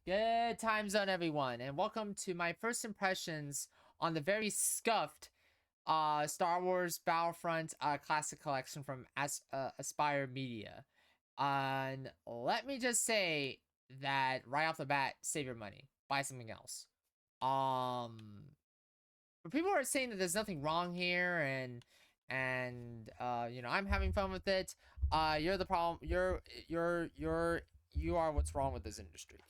Good time zone, everyone, and welcome to my first impressions on the very scuffed Star Wars Battlefront Classic Collection from Aspyr Media. And let me just say that right off the bat, save your money, buy something else. But people are saying that there's nothing wrong here, and I'm having fun with it. You're the problem. You are what's wrong with this industry,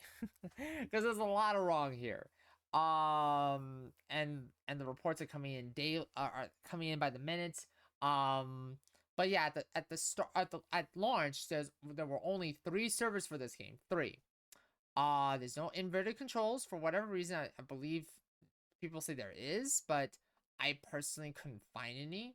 because there's a lot of wrong here. And the reports are coming in are coming in by the minute. But yeah, at the start at launch, there were only 3 servers for this game. 3. There's no inverted controls for whatever reason. I believe people say there is, but I personally couldn't find any.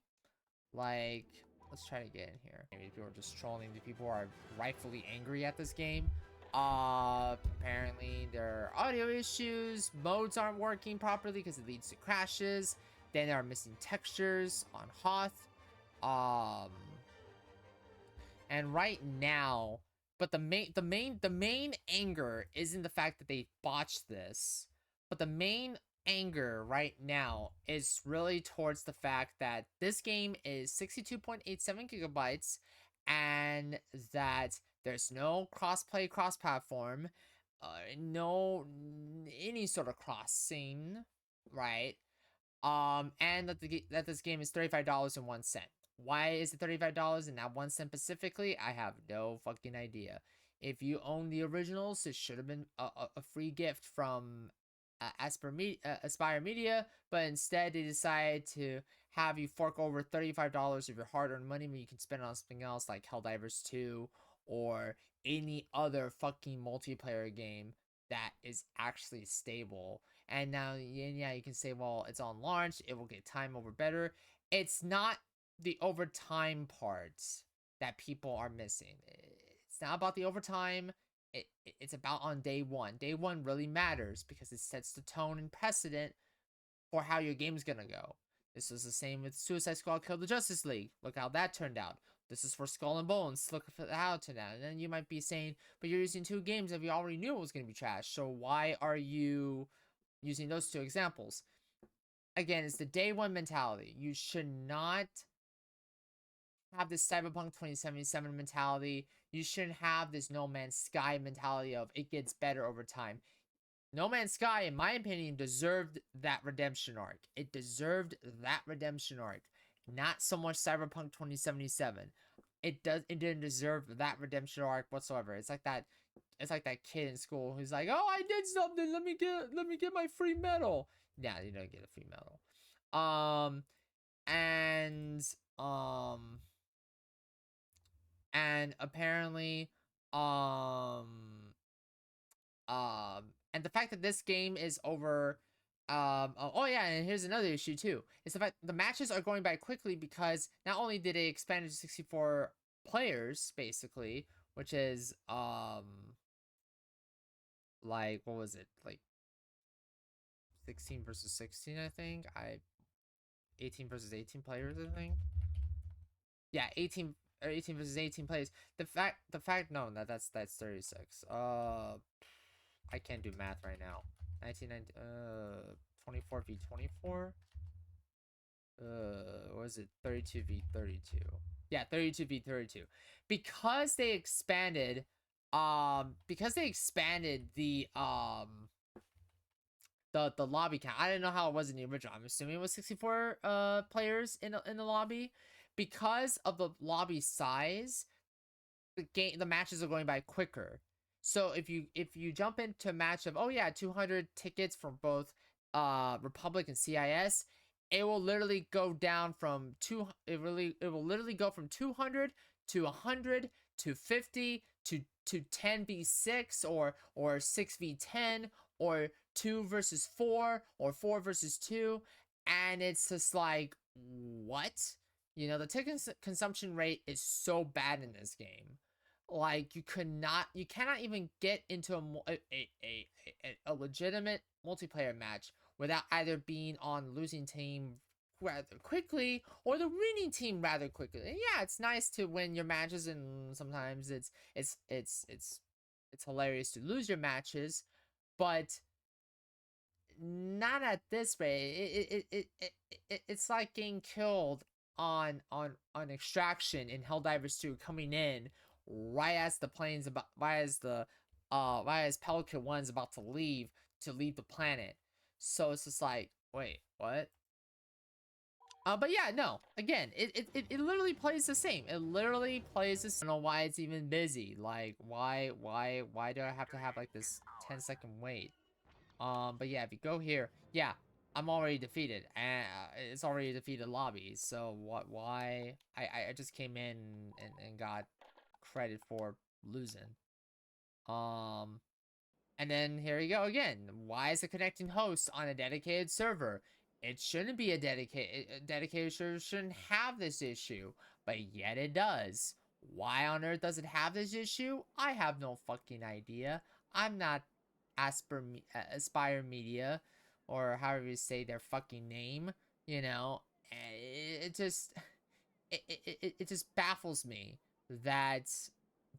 Like, let's try to get in here. Maybe people are just trolling. The people are rightfully angry at this game. Apparently there are audio issues. Modes aren't working properly because it leads to crashes. Then there are missing textures on Hoth. And right now, but the main anger isn't the fact that they botched this, but the main anger right now is really towards the fact that this game is 62.87 gigabytes and that there's no cross-play, cross-platform, no any sort of crossing, right? And that this game is $35.01. Why is it $35 and not 1 cent specifically? I have no fucking idea. If you own the originals, it should have been a free gift from Aspyr Media, but instead they decided to have you fork over $35 of your hard-earned money when you can spend it on something else like Helldivers 2 or any other fucking multiplayer game that is actually stable. And now, yeah, you can say, well, it's on launch, it will get time over better. It's not the overtime parts that people are missing. It's not about the overtime. It's about on day one. Day one really matters because it sets the tone and precedent for how your game's gonna go. This was the same with Suicide Squad Kill the Justice League. Look how that turned out. This is for Skull and Bones. Look how it turned out. And then you might be saying, but you're using 2 games that we already knew it was going to be trash. So why are you using those 2 examples? Again, it's the day one mentality. You should not have this Cyberpunk 2077 mentality. You shouldn't have this No Man's Sky mentality of it gets better over time. No Man's Sky, in my opinion, deserved that redemption arc. It deserved that redemption arc. Not so much Cyberpunk 2077. It didn't deserve that redemption arc whatsoever. It's like that kid in school who's like, "Oh, I did something. Let me get my free medal." Yeah, you don't get a free medal. And apparently, and the fact that this game is over, oh yeah, and here's another issue too. It's the fact the matches are going by quickly because not only did they expand it to 64 players, basically, which is, like, what was it? Like, 16 versus 16, I think? 18 versus 18 players, I think? Yeah, 18 or 18 versus 18 players. No, that's 36. I can't do math right now. 1990, 24 v 24. What is it? 32 v 32. Yeah, 32 v 32. Because they expanded, the lobby count. I didn't know how it was in the original. I'm assuming it was 64 players in the lobby. Because of the lobby size, the matches are going by quicker. So if you jump into a match of 200 tickets from both Republic and CIS, it will literally go down from it will literally go from 200 to 100 to 50 to 10v6 or 6v10 or 2 versus 4 or 4 versus 2, and it's just like, what? The ticket consumption rate is so bad in this game. Like, you cannot even get into a legitimate multiplayer match without either being on losing team rather quickly or the winning team rather quickly. And yeah, it's nice to win your matches, and sometimes it's hilarious to lose your matches, but not at this rate. It's like getting killed on extraction in Helldivers 2 coming in right as the plane's about right as Pelican 1's about to leave the planet. So it's just like, wait, what? But yeah, no. Again, it literally plays the same. It literally plays the same. I don't know why it's even busy. Like, why do I have to have like this 10-second wait? But yeah, if you go here, yeah, I'm already defeated, and it's already a defeated lobby. So why? I just came in and got credit for losing. And then here you go again. Why is it connecting hosts on a dedicated server? It shouldn't be a dedicated server shouldn't have this issue, but yet it does. Why on earth does it have this issue? I have no fucking idea. I'm not Aspyr Media, or however you say their fucking name, you know. It just it just baffles me that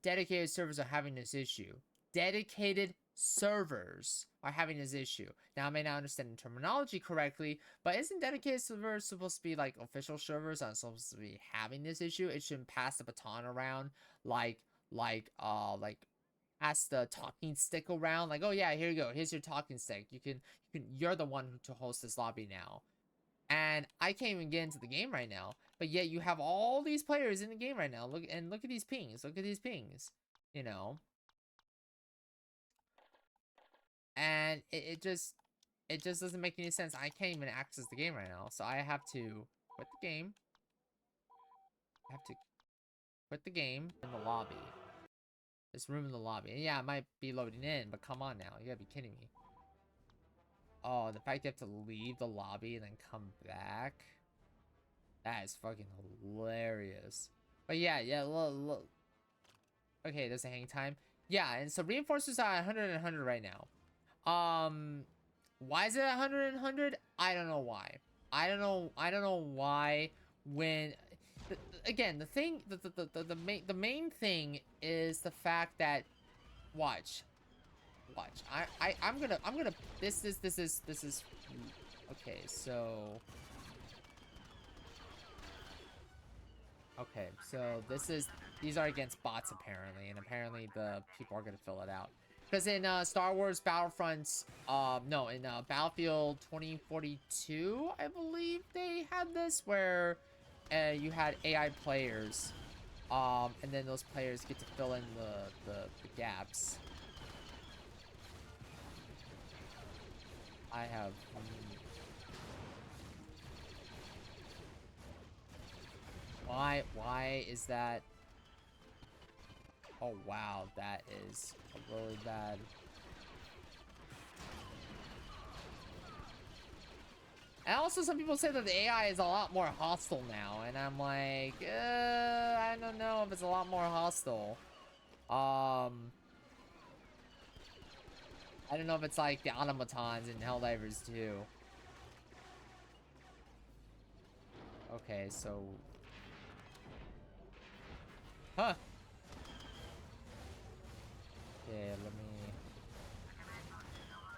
dedicated servers are having this issue. Dedicated servers are having this issue. Now, I may not understand the terminology correctly, but isn't dedicated servers supposed to be like official servers aren't supposed to be having this issue? It shouldn't pass the baton around like pass the talking stick around, like, oh yeah, here you go, here's your talking stick, you're the one to host this lobby now. And I can't even get into the game right now, but yet you have all these players in the game right now. Look at these pings, you know. And it just doesn't make any sense. I can't even access the game right now, so I have to quit the game. I have to quit the game in the lobby. This room in the lobby. And yeah, it might be loading in, but come on now. You gotta be kidding me. Oh, the fact you have to leave the lobby and then come back. That is fucking hilarious. But yeah, look. Okay, there's a hang time. Yeah, and so reinforcements are 100 and 100 right now. Why is it 100 and 100? I don't know why. I don't know why when... Again, the thing, the main thing is the fact that, watch, I'm gonna, this is, okay, so, okay, so these are against bots apparently, and apparently the people are gonna fill it out. Because in Star Wars Battlefront, no, in Battlefield 2042, I believe they had this, where you had AI players, and then those players get to fill in the gaps. I have... Why is that? Oh wow, that is really bad. And also, some people say that the AI is a lot more hostile now, and I'm like, I don't know if it's a lot more hostile. I don't know if it's like the automatons in Helldivers 2. Okay, so... Huh. Okay, let me...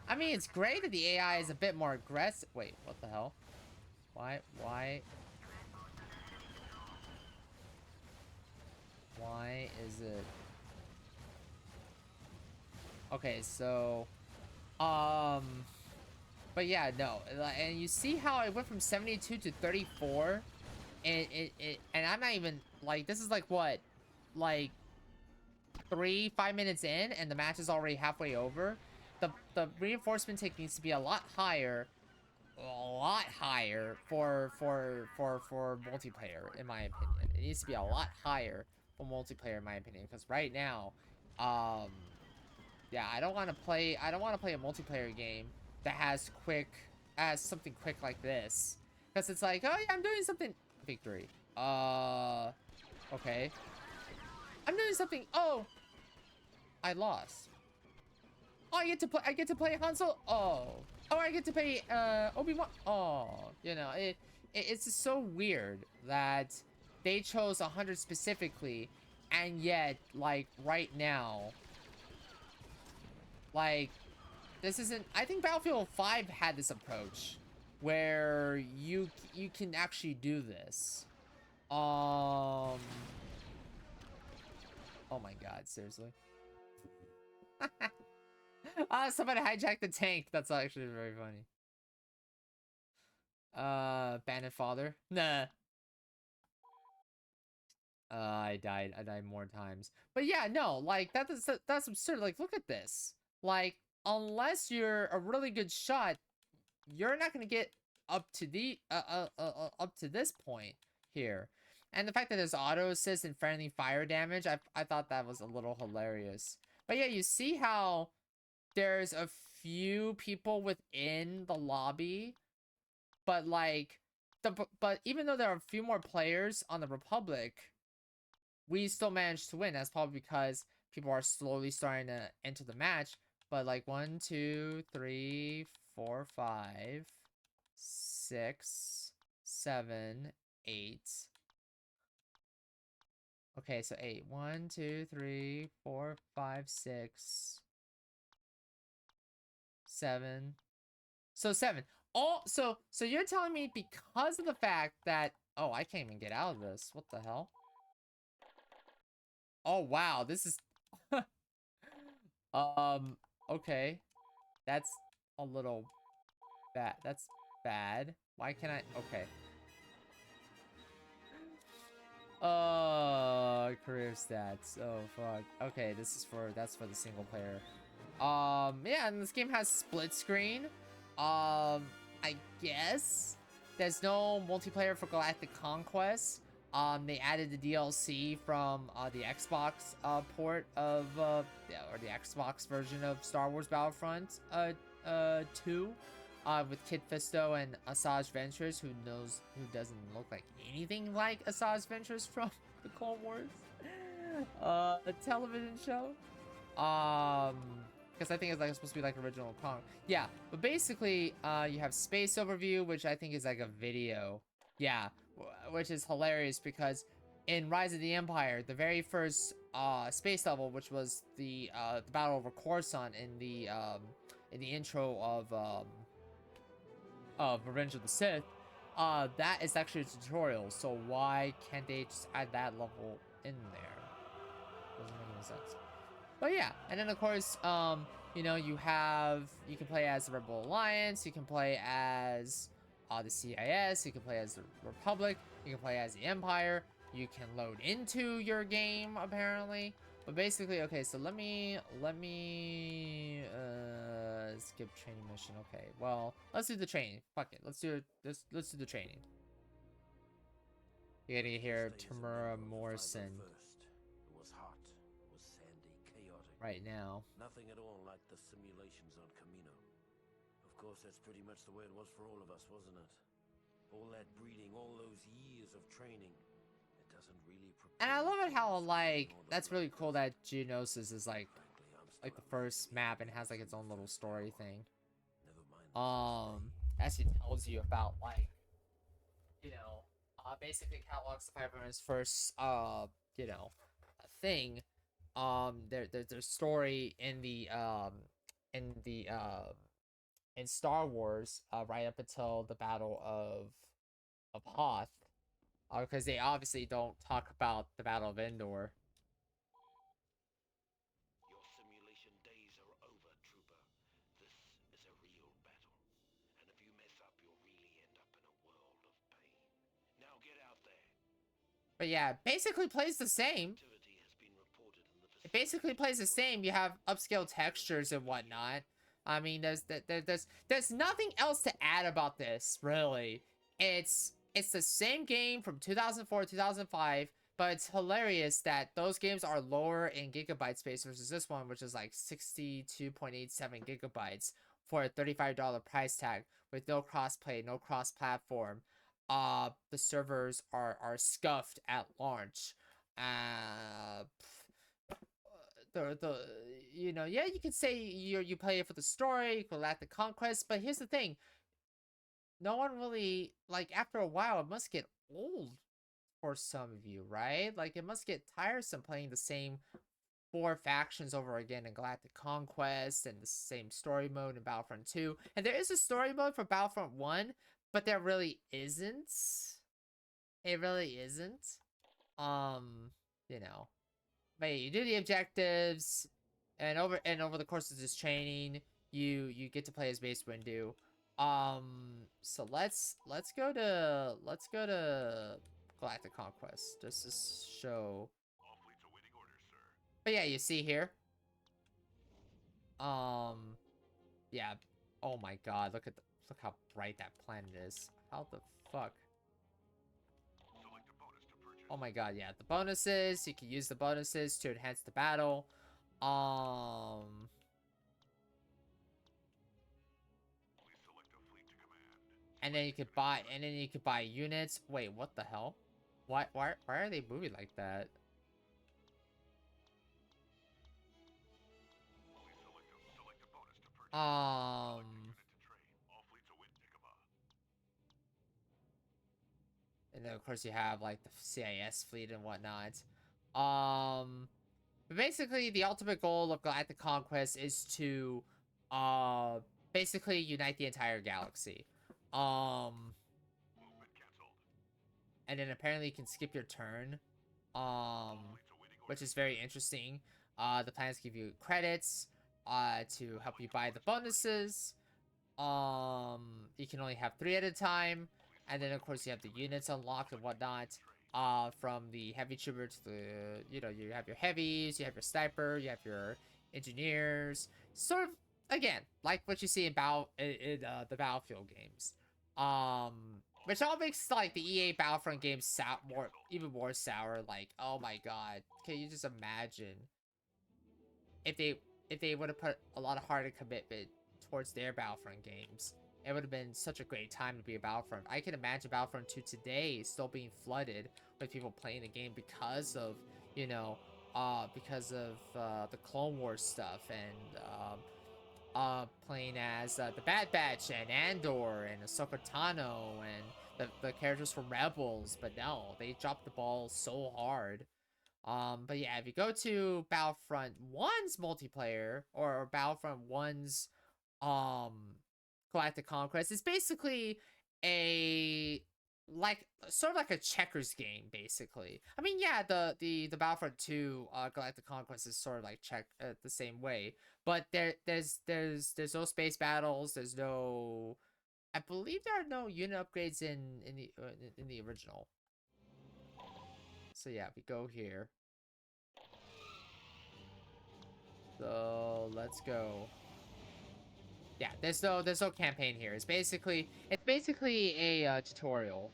I mean, it's great that the AI is a bit more aggressive. Wait, what the hell? Why is it... Okay, so... But yeah, no. And you see how I went from 72 to 34? And I'm not even... Like, this is like, what? Like... 3-5 minutes in, and the match is already halfway over. The reinforcement take needs to be a lot higher for multiplayer, in my opinion. It needs to be a lot higher for multiplayer, in my opinion, because right now, yeah, I don't want to play a multiplayer game that has something quick like this, because it's like, oh yeah, I'm doing something. Victory. Okay. I'm doing something. Oh, I lost. Oh, I get to play Han Solo. Oh, I get to play Obi-Wan. Oh, you know, it's just so weird that they chose 100 specifically, and yet, like, right now, like, this isn't. I think Battlefield 5 had this approach where you can actually do this. Oh my god, seriously. Somebody hijacked the tank. That's actually very funny. Bandit father. Nah. I died more times. But yeah, no, like that's absurd. Like, look at this. Like, unless you're a really good shot, you're not gonna get up to the up to this point here. And the fact that there's auto assist and friendly fire damage, I thought that was a little hilarious. But yeah, you see how there's a few people within the lobby, but like but even though there are a few more players on the Republic, we still managed to win. That's probably because people are slowly starting to enter the match. But like 1, 2, 3, 4, 5, 6, 7, 8. Okay, so 8. 1, 2, 3, 4, 5, 6, 7. So 7. Oh, so you're telling me because of the fact that, oh, I can't even get out of this. What the hell? Oh wow, this is okay. That's a little bad. That's bad. Why can't I? Okay. Career stats. Oh fuck. Okay, that's for the single player. Yeah, and this game has split screen. I guess there's no multiplayer for Galactic Conquest. They added the DLC from the Xbox port of yeah, or the Xbox version of Star Wars Battlefront 2 with Kit Fisto and Asajj Ventress, who doesn't look like anything like Asajj Ventress from the Clone Wars a television show. Because I think it's like supposed to be like original Kong. Yeah, but basically you have Space Overview, which I think is like a video. Yeah, which is hilarious because in Rise of the Empire, the very first space level, which was the Battle over Coruscant in the intro of Revenge of the Sith, that is actually a tutorial. So why can't they just add that level in there? Doesn't make any sense. But yeah, and then of course, you know, you can play as the Rebel Alliance, you can play as the CIS, you can play as the Republic, you can play as the Empire, you can load into your game apparently. But basically, okay, so let me skip training mission. Okay, well, let's do the training. Fuck it, let's do the training. You're gonna hear Tamura Morrison right now. Nothing at all like the simulations on Camino. Of course, that's pretty much the way it was for all of us, wasn't it? All that breeding, all those years of training. It doesn't really prepare. And I love it how, like, that's really cool that Geonosis is like the first map and has like its own little story thing. As it tells you about, like, you know, basically catalogs the Firebrand's first you know, thing. Their story in the in Star Wars right up until the Battle of Hoth, because they obviously don't talk about the Battle of Endor. Your simulation days are over, Trooper. This is a real battle. And if you mess up, you'll really end up in a world of pain. Now get out there. But yeah, basically plays the same. It basically plays the same. You have upscale textures and whatnot. I mean, there's nothing else to add about this, really. It's the same game from 2004, 2005, but it's hilarious that those games are lower in gigabyte space versus this one, which is like 62.87 gigabytes for a $35 price tag with no crossplay, no cross-platform. The servers are scuffed at launch. You know, yeah, you could say you play it for the story, Galactic Conquest, but here's the thing. No one really, like, after a while, it must get old for some of you, right? Like, it must get tiresome playing the same 4 factions over again in Galactic Conquest, and the same story mode in Battlefront 2. And there is a story mode for Battlefront 1, but there really isn't. It really isn't. You know. But you do the objectives, and over the course of this training, you get to play as Base Windu. So let's go to Galactic Conquest just to show. All fleets awaiting orders, sir. But yeah, you see here. Yeah. Oh my God! Look how bright that planet is. How the fuck? Select a bonus to purchase. Oh my God! Yeah, the bonuses. You can use the bonuses to enhance the battle. Please select a fleet to command. And then you could buy units. Wait, what the hell? Why are they moving like that? Please select a bonus to purchase. Um, Unit to train. All fleets await Ichabod. and then of course you have like the CIS fleet and whatnot. But basically the ultimate goal of Galactic Conquest is to basically unite the entire galaxy. Movement canceled. And then apparently you can skip your turn. All fleets awaiting Which orders. is very interesting. The plans give you credits to help you buy the bonuses. You can only have 3 at a time, and then of course you have the units unlocked and whatnot. From the heavy trooper to the, you have your heavies, you have your sniper, you have your engineers. Sort of again like what you see in the Battlefield games. Which all makes like the EA Battlefront games even more sour. Like, oh my God, can you just imagine if they would have put a lot of heart and commitment towards their Battlefront games? It would have been such a great time to be a Battlefront. I can imagine Battlefront 2 today still being flooded with people playing the game because of, the Clone Wars stuff, and playing as the Bad Batch and Andor and Ahsoka Tano and the characters from Rebels. But no, they dropped the ball so hard. But yeah, if you go to Battlefront 1's multiplayer, or Battlefront 1's Galactic Conquest, it's basically sort of like a checkers game, basically. I mean, yeah, the Battlefront 2 Galactic Conquest is sort of like the same way, but there's no space battles. There's no, I believe there are no unit upgrades in the original. So yeah, we go here. So let's go. Yeah, there's no campaign here. It's basically a tutorial.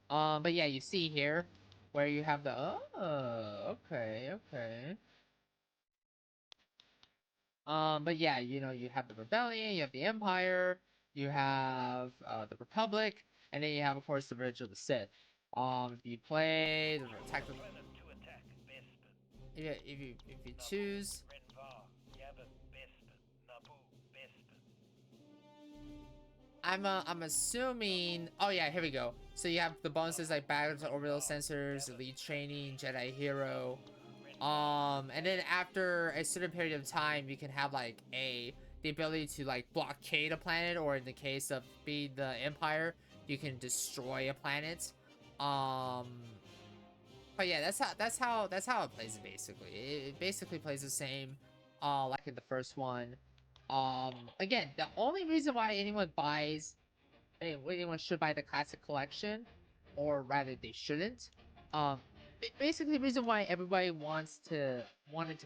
But yeah, you see here where you have the, oh, okay. But yeah, you have the Rebellion, you have the Empire, you have the Republic, and then you have, of course, the Revenge of the Sith. If you play the attack, if you choose. I'm assuming. Oh yeah, here we go. So you have the bonuses like Battle to Orbital Sensors, Elite Training, Jedi Hero. And then after a certain period of time, you can have like the ability to like blockade a planet, or in the case of being the Empire, you can destroy a planet. But yeah, that's how it plays basically. It basically plays the same, like in the first one. Again, the only reason why anyone should buy the classic collection, or rather they shouldn't, basically the reason why everybody wanted to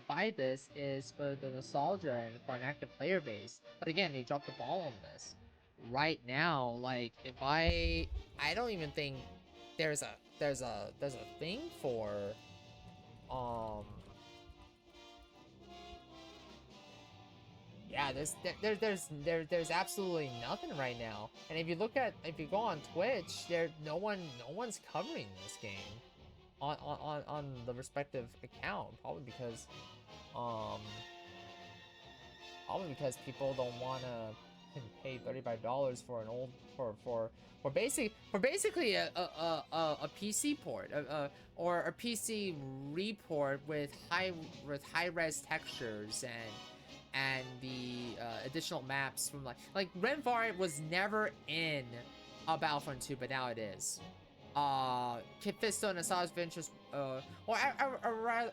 buy this is for the nostalgia and for an active player base. But again, they dropped the ball on this. Right now, like, I don't even think there's a thing for, um yeah, there's absolutely nothing right now. And if you go on Twitch, no one's covering this game on the respective account, probably because people don't want to can pay $35 for an old basically a PC port, or a PC report with high res textures and the additional maps from like Renvar was never in Battlefront 2, but now it is. Kit Fisto and Asajj Ventress, or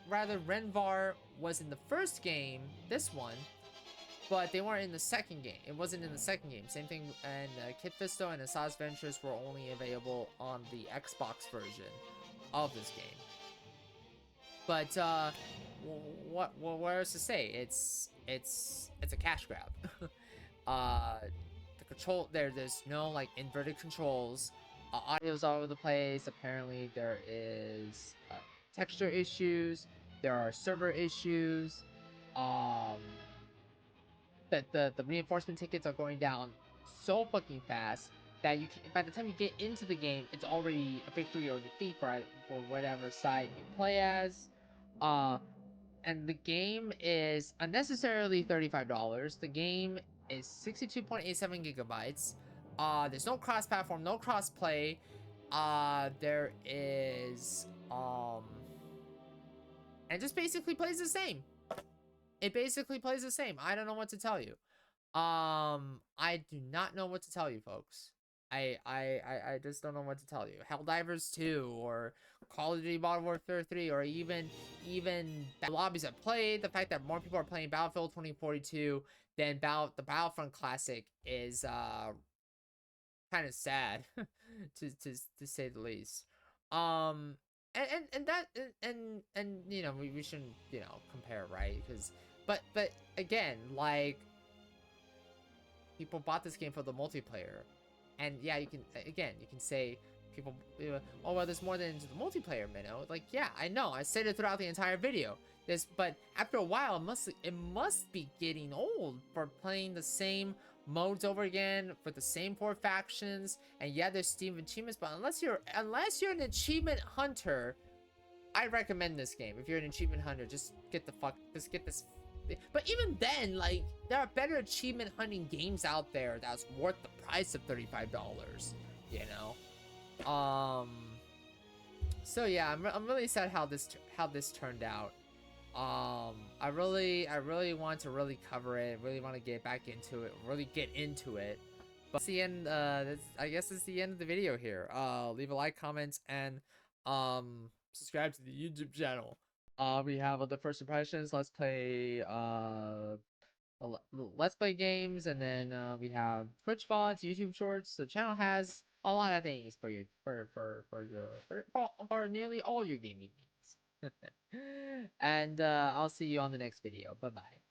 rather, Renvar was in the first game, this one, but they weren't in the second game. It wasn't in the second game. Same thing, and Kit Fisto and Asajj Ventress were only available on the Xbox version of this game. But what else to say? It's a cash grab. The control there's no like inverted controls. Audio's all over the place. Apparently there is texture issues. There are server issues. That the reinforcement tickets are going down so fucking fast that you can, by the time you get into the game, it's already a victory or defeat for whatever side you play as. And the game is unnecessarily $35. The game is 62.87 gigabytes. There's no cross-platform, no cross-play. There is and it just basically plays the same. It basically plays the same. I don't know what to tell you. I do not know what to tell you, folks. I just don't know what to tell you. Helldivers 2 or Call of Duty Modern Warfare 3 or even the lobbies I played, the fact that more people are playing Battlefield 2042 than the Battlefront Classic is kind of sad to say the least. And you know, we shouldn't, you know, compare, right? Because but again, like, people bought this game for the multiplayer, and yeah, you can say people, oh well, there's more than the multiplayer, Minnow. Like, yeah, I know, I said it throughout the entire video. But after a while, it must be getting old for playing the same modes over again for the same 4 factions. And yeah, there's Steam achievements, but unless you're an achievement hunter, I recommend this game. If you're an achievement hunter, just get this. But even then, like, there are better achievement hunting games out there that's worth the price of $35. You know. So yeah, I'm really sad how this turned out. I really want to really cover it. Really want to get back into it. Really get into it. But that's the end. I guess it's the end of the video here. Leave a like, comment, and subscribe to the YouTube channel. We have the first impressions. Let's play let's play games, and then we have Twitch VODs, YouTube Shorts. The channel has a lot of things for you for nearly all your gaming needs. And I'll see you on the next video. Bye bye.